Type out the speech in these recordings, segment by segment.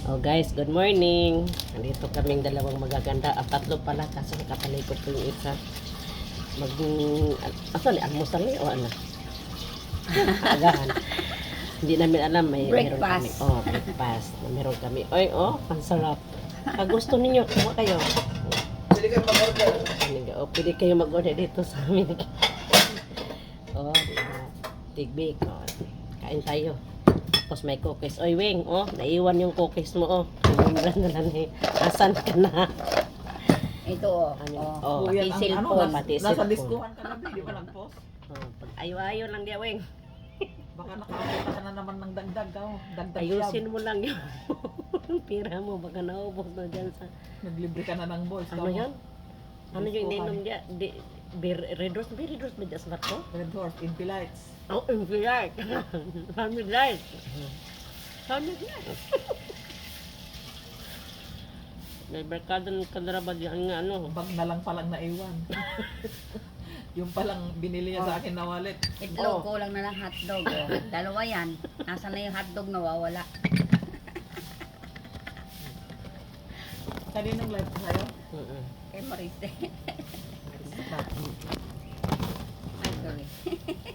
Oh guys, good morning. Nandito kaming dalawang magaganda. Tatlo pala kasi nakatalikod ko yung isa. Asan almusal ni o ano? Agahan. Hindi namin alam meron kami. Breakfast. Oh, breakfast. Meron kami. Oy, oh, ang sarap. Pag gusto ninyo, kuha kayo. Pwede kayo mag-order. Oh, pwede kayo mag-order dito sa amin. Oh, tigbik. Oh, kain tayo. Tapos may cookies. Oy, Weng, oh, naiwan yung cookies mo, oh. Lumabas na lang eh. Asan ka na? Ito Oh, pati Kuya, cellphone. pati nasa cellphone. diskuhan ka na, di ba nag-post? Oh, pag ayaw-ayaw lang dia, Weng. Baka nakakita ka na naman ng dagdag, oh. Dagdag Ayusin mo lang yung pira mo. Baka naubos na dyan sa... Naglibre ka na ng boys. Ano yan? Ano yung Diskuhan. ininom dia? Red Rose ba dyan sa barko? Red Horse, Impy Lights. Oh, Light. Family Light. Family Light. May barkadan kadarabad yan nga ano. Bag na lang palang naiwan. Yung palang binili niya sa akin na wallet. Itlog, Oh. kulang na lang hotdog. Oh. Dalawa yan. Nasaan na yung hotdog nawawala? Kaninong live ko sa'yo? Kay Marite. Ay, sorry.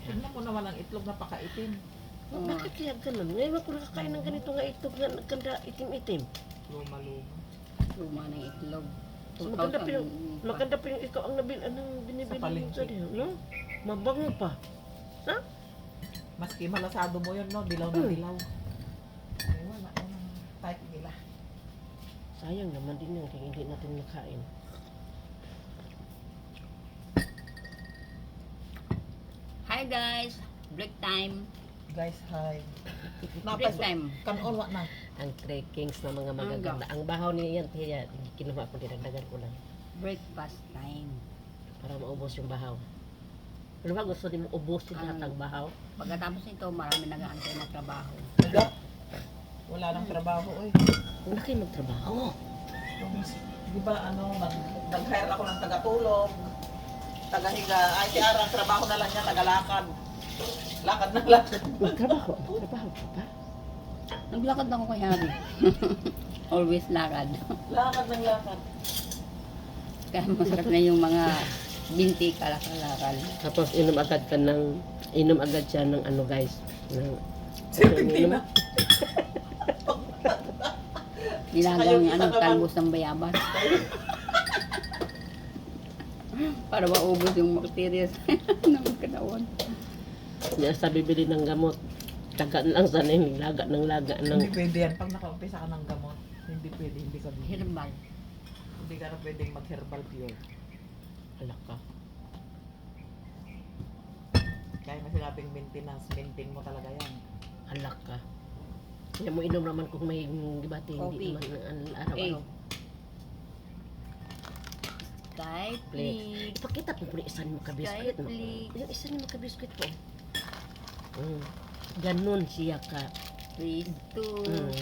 Tignan mo naman ang itlog na pakaitim. Oo. Bakit kaya ganun? Ngayon ako nakakain ng ganito nga itlog na ganda itim-itim. Luma-luma. Luma ng itlog. Maganda pa yung ikaw ang binibili Sa mo palengke. sa diyan, no? Mabango pa. Ha? Maski malasado mo yun, no? Dilaw na dilaw. Ay, wala. Anong type nila? Sayang naman din yan kaya hindi natin nakain. Hi guys! Break time. Guys, hi. Break time. Kanon, wak na. Ang trekkings na mga magaganda. Ang bahaw niya yan, kaya kinuha ko, dinagdagan ko lang. Breakfast time. Para maubos yung bahaw. Pero ba gusto din mo ubusin lahat ng bahaw? Pagkatapos nito, marami nag-aantay na trabaho. Naga? Wala nang trabaho, oy. Huwag na kayo magtrabaho. Di ba, nag-hire ako ng taga-tulog, taga-higa. Ay, si Ara, ang trabaho na lang niya, taga-lakad. Lakad na lakad. Magtrabaho ka pa? Naglakad ako kay Harry. Always lakad. Lakad ng lakad. Kaya masarap na yung mga binti kalakal-lakal. Tapos inom agad siya ng ano guys. Ng, Serpentina. Nilagang Saka yung isa talbos ng bayabas. Para maubos yung bacteria ng katawan. niya sa bibili ng gamot. Taga lang sana yung laga ng Hindi pwede yan. Pag nakaumpisa ka ng gamot, hindi pwede, hindi ka bibili. Herbal. Hindi ka na pwedeng mag-herbal pure. alak ka. Kaya na sinabing maintenance, maintain mo talaga yan. Alak ka. Kaya mo inom naman kung may gibati, hindi Coffee. naman araw-araw. Sky Please. please. Ipakita po yung isa mo kabiskwit. No? Please. Yung isa mo kabiskwit po. Ganun siya ka. Please to.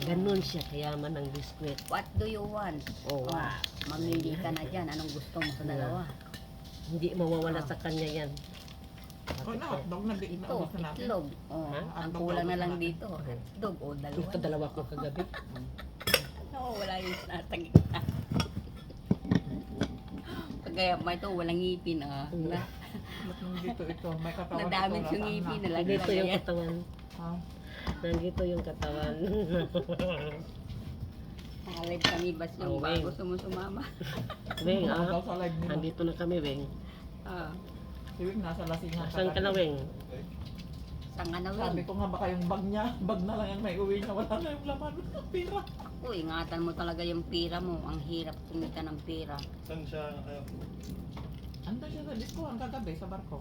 Ganun siya kayaman ng biskwit. What do you want? Oh, wow. Mamili ka na dyan. Anong gusto mo sa dalawa? Hindi mawawala sa kanya yan. O na, hotdog na di na Ito, gusto natin. itlog. Oh, Ha? ang Hotdog kulang na daw lang gusto dito. Hotdog o dalawa. Ito dalawa ko kagabi. Oo, wala yung sinatagit na. Kagaya pa ito, walang ngipin ah. Ba't nandito ito? May katawan Nadamit ito, yung lataan ngipin na. na Nandito yung lagi. katawan. Ha? Nandito yung katawan. Nakalive kami bas yung Oh, bago Weng. sumusumama. Weng, Daw sa live nila. Nandito na kami, Weng. Ah, Si Wing nasa lasingan. Saan ka na, Weng? saan nga na Sabi Weng? ko nga baka yung bag na lang yung may uwi niya. Wala na yung laman. Pira. Uy, ingatan mo talaga yung pira mo. Ang hirap kumita ng pira. Saan siya? Ando siya sa diskuhan kagabi sa barko.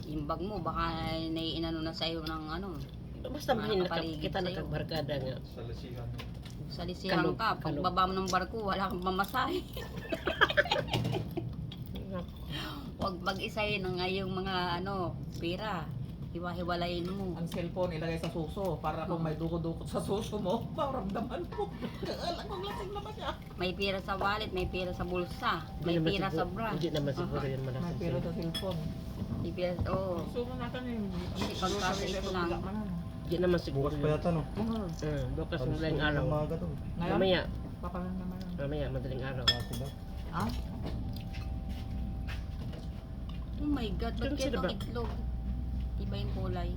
Yung bag mo, baka naiinano na sa'yo ng ano. Basta Mga mahin kapaligid kita sa'yo. nakagbarkada nga. Sa lasihan. Salisihan Kalog, ka. kalog. Pagbaba mo ng barko, wala kang pamasahe. Huwag mag-isahin ng iyong mga ano, pira. Hiwa-hiwalayin mo. Ang cellphone ilagay sa suso para kung may duko-dukot sa suso mo, maramdaman mo. Alam kong lasing naman siya. May pira sa wallet, may pira sa bulsa, may Hindi naman pira sa siguro- bra. Hindi naman siguro yun May malasang pera sa'yo. sa cellphone. May pira, oh. Sumo natin yung Kasi pagkasa ito lang. Bigat man. Di naman siguro Bukas pa yata, no? bukas Alas madaling 9 araw. ng umaga to. Ngayon, Mamaya, papalan naman. madaling araw. Kasi ba? Ah? Oh my God, ba't Yung kaya sila itong ba? itlog? Iba yung kulay.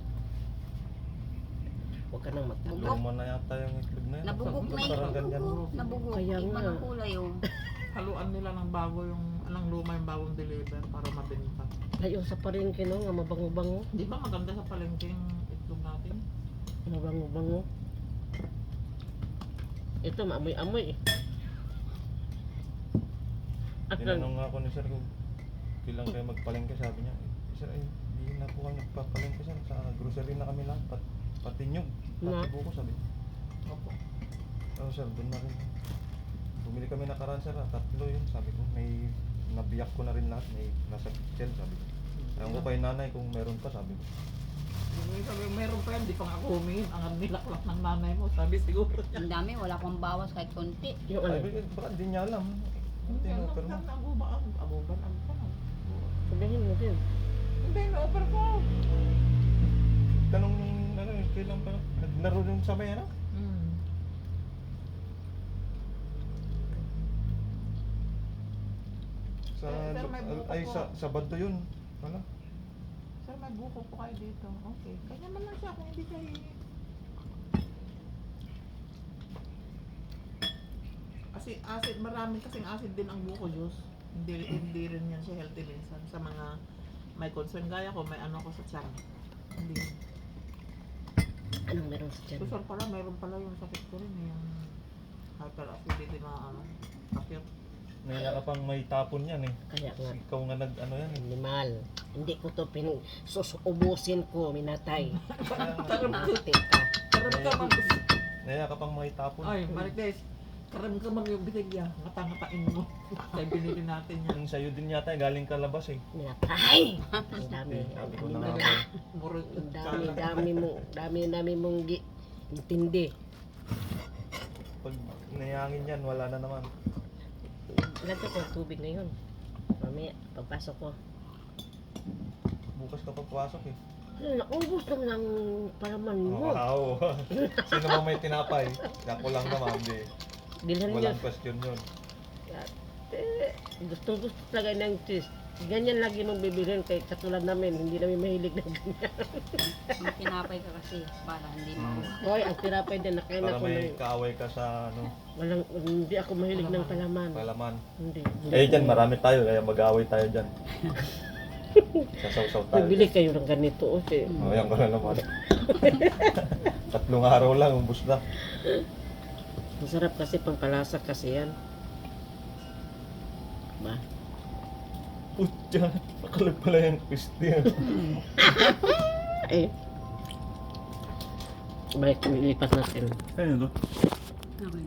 Huwag ka nang magtanong. Luma na yata yung itlog na yun. Nabugok na yun. Parang ganyan. Nabugok. Kaya Iba nga. ng kulay oh. Haluan nila ng bago yung, anong luma yung bagong deliver para mabenta. Ay, yung sa palengke no, nga mabango-bango. Di ba maganda sa palengke yung itlog natin? Mabango-bango. Ito, maamoy-amoy eh. At Tinanong nga ako ni sir kung kailan kayo magpalengke, sabi niya. Sir, ay, hindi na po kami nagpapalengke sir. Sa grocery na kami lang. Pati nyug. Na? Pati buko, sabi. Opo. Oo sir, doon na rin. Bumili kami nakaraan sir, 3 yun. Sabi ko, may nabiyak ko na rin lahat. May nasa kitchen, sabi ko. Ayaw ko kay nanay kung meron pa, sabi ko. Sabi, meron pa yan, di pa nga ako humingin. Ang nilaklak ng nanay mo, sabi siguro niya. Ang dami, wala pang bawas kahit konti. yung ano, Sabi ko, baka di niya alam. Hindi na-offer mo. Aguban. sabihin mo din. Hindi, na-offer ko. Tanong nung, ano, kailan pa, naglaro yung sa may, ano? Sa, Sir, may buko ay, po. sa Sabado yun. Wala. Sir, may buko po kayo dito. Okay. Kanya man lang siya kung hindi kayo hihingi. Kasi acid, maraming kasing acid din ang buko juice. Hindi rin yan siya healthy minsan sa mga may concern. Gaya ko, may ano ko sa tiyan. Hindi. Anong meron sa tiyan? So, sir, pala, mayroon pala yung sakit ko rin. Yung hyperacidity na ano, sakit. Naya ka pang may tapon yan eh. Kaya nga, Ikaw nga nag, ano yan eh. animal. Hindi ko to susubusin ko, minatay. Karam Mati ka. ka man. Naya ka pang may tapon. Ay, Maricles, karam ka man yung bitigya. Ngata-ngatain mo. Kaya binili natin yan. Yung sa'yo din yata, galing ka labas eh. Minatay! Ang dami. Sabi ko Ang na nga dami. ba. Murag Ang dami mong intindi. Pag nayangin yan, wala na naman. Lagyan ko ng tubig ngayon. Mamaya, pagpasok ko. Bukas ka papasok eh. Naubos lang ng palaman mo. Wow! Sino ba may tinapay? Ako lang naman, di. Bilhan niyo. Walang question yun. Gusto talaga ng cheese. Ganyan lagi mong bibilhin kay katulad namin. Hindi namin mahilig na ganyan. Ang pinapay ka kasi para hindi mo. Hoy, ang tinapay din. Nakain Para ako may ng... kaaway ka sa ano, Hindi ako mahilig ng palaman. palaman. Hindi. Eh dyan, marami tayo, kaya mag-aaway tayo dyan. Sasaw-saw tayo. Bibili kayo ng ganito. Okay. Oh, yan ko na naman. 3 araw lang, ubus na. Masarap kasi pampalasa kasi yan. Ba? Putya, nakalip pala yung Christian. Eh. Balik, ilipat natin. Ayun to. Okay.